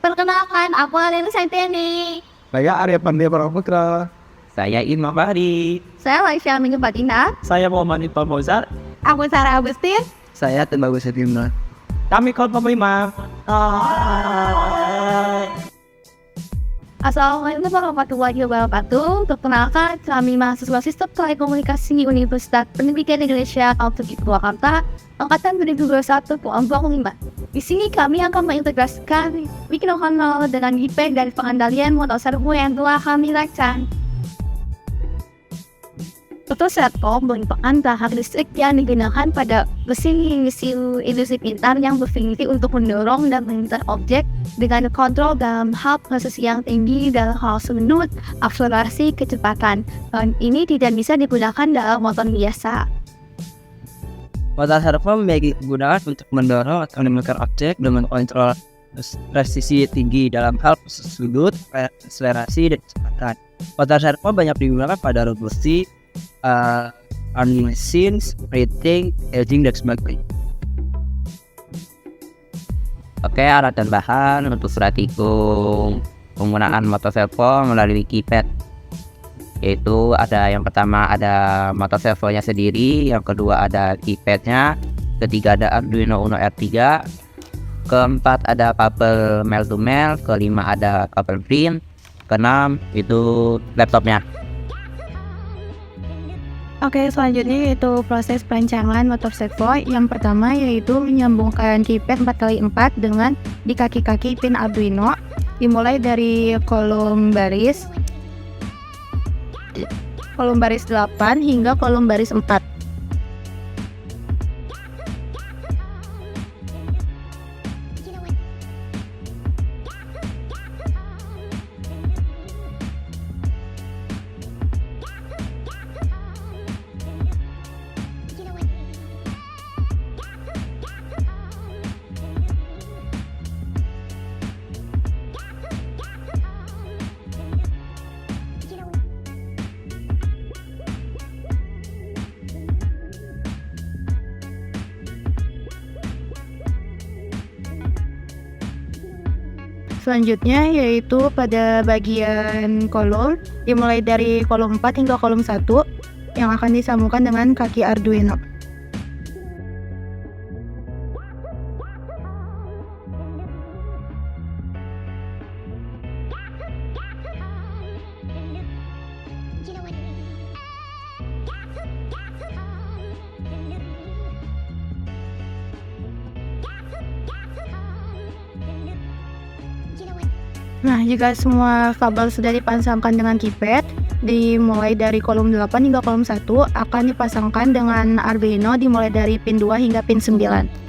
Perkenalkan, aku Alena Saintini. Saya Arya Pandya Putra. Saya Imam Bahri. Saya Laisya Minggu Patina. Saya Muhammad Iqbal Fauzan. Aku Sarah Agustin. Saya Tembagus Sedimna. Kami kelompok 5. Assalamualaikum warahmatullahi wabarakatuh. Perkenalkan, kami mahasiswa Sistem Telekomunikasi Universitas Pendidikan Indonesia Kampus Purwakarta, angkatan 2021 kelompok 5. Di sini kami akan mengintegrasikan mikrokontroller dengan IP dan pengendalian motor servo yang telah kami rancang. Motor servo merupakan bahan listrik yang digunakan pada mesin industri pintar yang berfungsi untuk mendorong dan mengincar objek dengan kontrol dalam hal proses yang tinggi dalam hal sudut, akselerasi, kecepatan. Dan ini tidak bisa digunakan dalam motor biasa. Motor servo digunakan untuk mendorong atau menukar objek dengan kontrol presisi tinggi dalam hal proses sudut, akselerasi, dan kecepatan. Motor servo banyak digunakan pada robosi, mesin, sprinting, edging, dan sebagainya. Oke, alat dan bahan untuk surat tikung penggunaan motor servo melalui keypad. Yaitu ada yang pertama ada motor servonya sendiri, yang kedua ada keypadnya, ketiga ada Arduino Uno R3, keempat ada kabel male to male, kelima ada kabel print, keenam itu laptopnya. Oke, selanjutnya yaitu proses perancangan motor servo. Yang pertama yaitu menyambungkan keypad 4x4 dengan di kaki-kaki pin Arduino, dimulai dari kolom baris 8 hingga kolom baris 4. Selanjutnya yaitu pada bagian kolom, dimulai dari kolom 4 hingga kolom 1 yang akan disambungkan dengan kaki Arduino. Nah, jika semua kabel sudah dipasangkan dengan keypad, dimulai dari kolom 8 hingga kolom 1 akan dipasangkan dengan Arduino dimulai dari pin 2 hingga pin 9.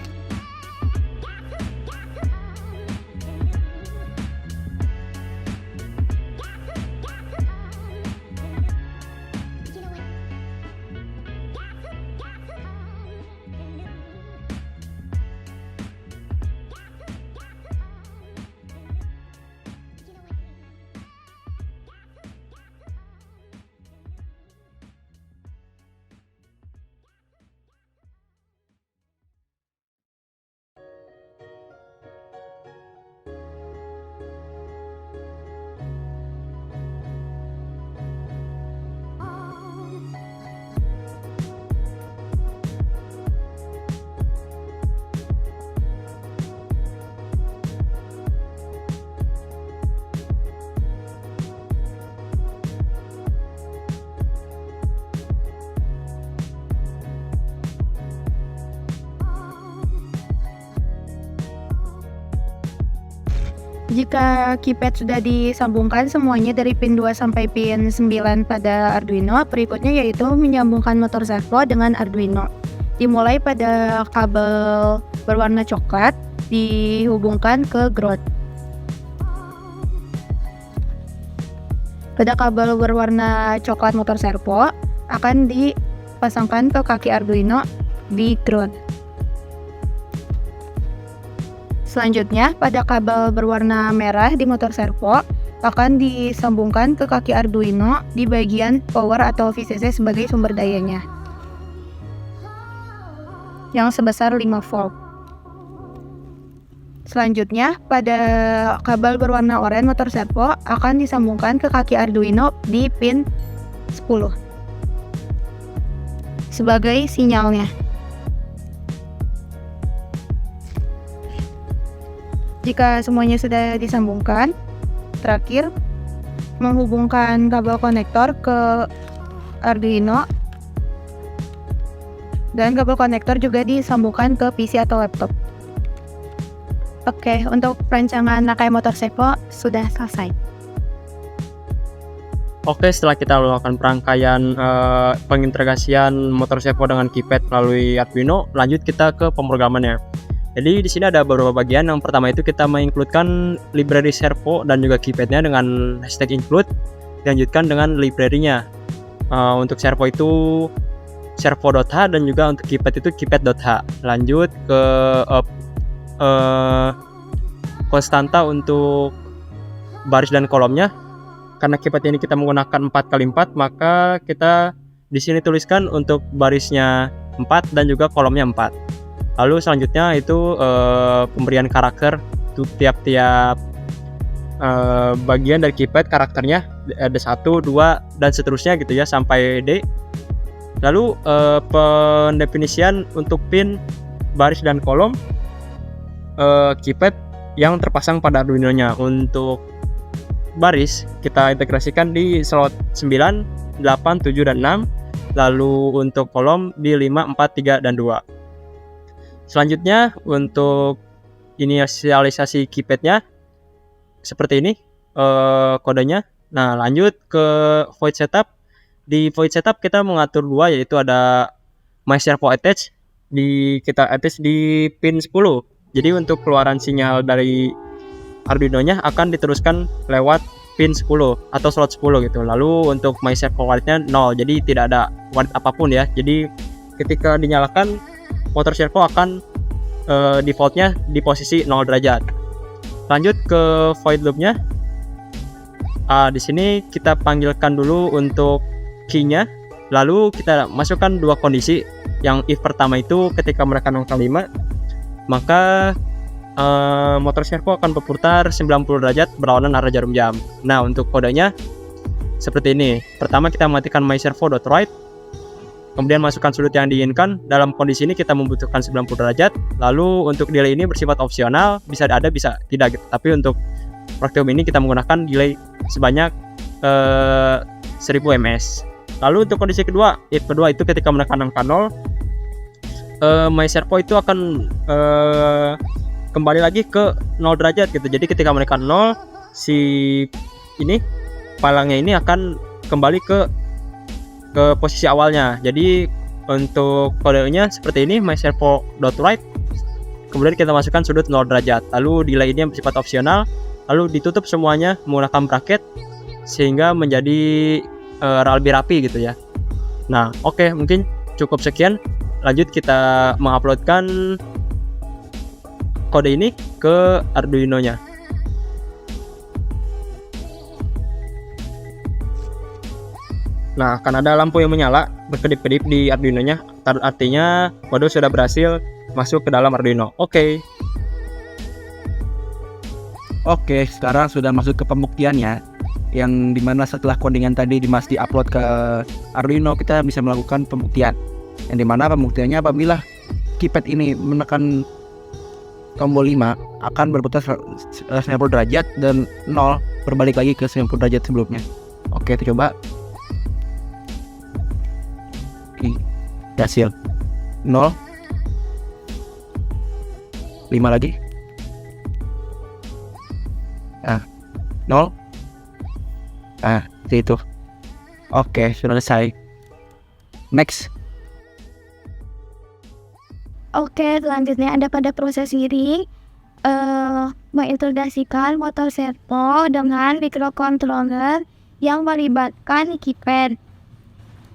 Jika keypad sudah disambungkan semuanya dari pin 2 sampai pin 9 pada Arduino, berikutnya yaitu menyambungkan motor servo dengan Arduino. Dimulai pada kabel berwarna coklat, dihubungkan ke ground. Pada kabel berwarna coklat motor servo akan dipasangkan ke kaki Arduino di ground. Selanjutnya, pada kabel berwarna merah di motor servo akan disambungkan ke kaki Arduino di bagian power atau VCC sebagai sumber dayanya yang sebesar 5 volt. Selanjutnya, pada kabel berwarna oranye motor servo akan disambungkan ke kaki Arduino di pin 10 sebagai sinyalnya. Jika semuanya sudah disambungkan, terakhir menghubungkan kabel konektor ke Arduino dan kabel konektor juga disambungkan ke PC atau laptop. Oke, untuk perancangan rangkaian motor servo sudah selesai. Oke, setelah kita melakukan perangkaian pengintegrasian motor servo dengan keypad melalui Arduino, lanjut kita ke pemrogramannya. Jadi di sini ada beberapa bagian. Yang pertama itu kita mengincludekan library servo dan juga keypadnya dengan hashtag include. Dilanjutkan dengan library-nya. Untuk servo itu servo.h dan juga untuk keypad itu keypad.h. Lanjut ke konstanta untuk baris dan kolomnya. Karena keypad ini kita menggunakan 4x4, maka kita di sini tuliskan untuk barisnya 4 dan juga kolomnya 4. Lalu selanjutnya itu pemberian karakter untuk tiap-tiap bagian dari keypad, karakternya ada 1, 2 dan seterusnya gitu ya sampai D. Lalu pendefinisian untuk pin, baris dan kolom keypad yang terpasang pada Arduino-nya. Untuk baris kita integrasikan di slot 9, 8, 7 dan 6. Lalu untuk kolom di 5, 4, 3 dan 2. Selanjutnya untuk inisialisasi keypadnya seperti ini kodenya. Nah, lanjut ke void setup. Di void setup kita mengatur 2, yaitu ada my servo attach, kita attach di pin 10. Jadi untuk keluaran sinyal dari Arduino-nya akan diteruskan lewat pin 10 atau slot 10 gitu. Lalu untuk my servo word-nya 0, jadi tidak ada word apapun ya. Jadi ketika dinyalakan, motor servo akan defaultnya di posisi 0 derajat. Lanjut ke void loop-nya. Di sini kita panggilkan dulu untuk key-nya. Lalu kita masukkan 2 kondisi. Yang if pertama itu ketika mereka 0,5, maka motor servo akan berputar 90 derajat berlawanan arah jarum jam. Nah, untuk kodenya seperti ini. Pertama kita matikan my servo.write. Kemudian masukkan sudut yang diinginkan. Dalam kondisi ini kita membutuhkan 90 derajat. Lalu untuk delay ini bersifat opsional, bisa ada bisa tidak gitu. Tapi untuk praktikum ini kita menggunakan delay sebanyak 1000 ms. Lalu untuk kondisi kedua, if kedua itu ketika menekan angka 0, my servo itu akan kembali lagi ke 0 derajat gitu. Jadi ketika menekan 0, si ini palangnya ini akan kembali ke posisi awalnya. Jadi untuk kodenya seperti ini, my servo.write. Kemudian kita masukkan sudut 0 derajat. Lalu delay ini bersifat opsional. Lalu ditutup semuanya menggunakan bracket sehingga menjadi lebih rapi gitu ya. Nah, oke, mungkin cukup sekian. Lanjut kita menguploadkan kode ini ke Arduino-nya. Nah, akan ada lampu yang menyala berkedip-kedip di Arduino-nya. Artinya kode sudah berhasil masuk ke dalam Arduino. Oke, sekarang sudah masuk ke pembuktiannya, yang dimana setelah codingan tadi di-upload ke Arduino, kita bisa melakukan pembuktian. Yang dimana pembuktiannya apabila keypad ini menekan tombol 5 akan berputar 90 derajat dan 0 berbalik lagi ke 90 derajat sebelumnya. Oke, kita coba. Hasil 0, 5 lagi, 0, seperti itu. Oke, sudah selesai. Next. Oke, selanjutnya ada pada proses ini mengintegrasikan motor servo dengan microcontroller yang melibatkan keypad.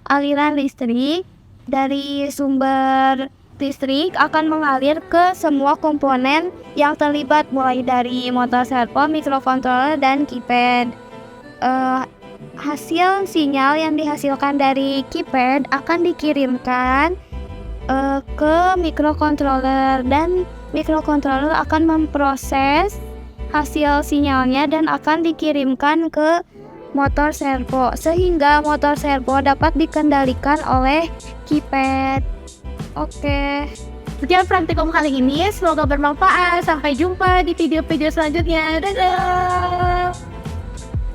Aliran listrik dari sumber listrik akan mengalir ke semua komponen yang terlibat, mulai dari motor servo, microcontroller, dan keypad. Hasil sinyal yang dihasilkan dari keypad akan dikirimkan ke microcontroller, dan Microcontroller akan memproses hasil sinyalnya dan akan dikirimkan ke motor servo, sehingga motor servo dapat dikendalikan oleh keypad. Oke. Sekian praktikum kali ini, semoga bermanfaat. Sampai jumpa di video-video selanjutnya. Dadah!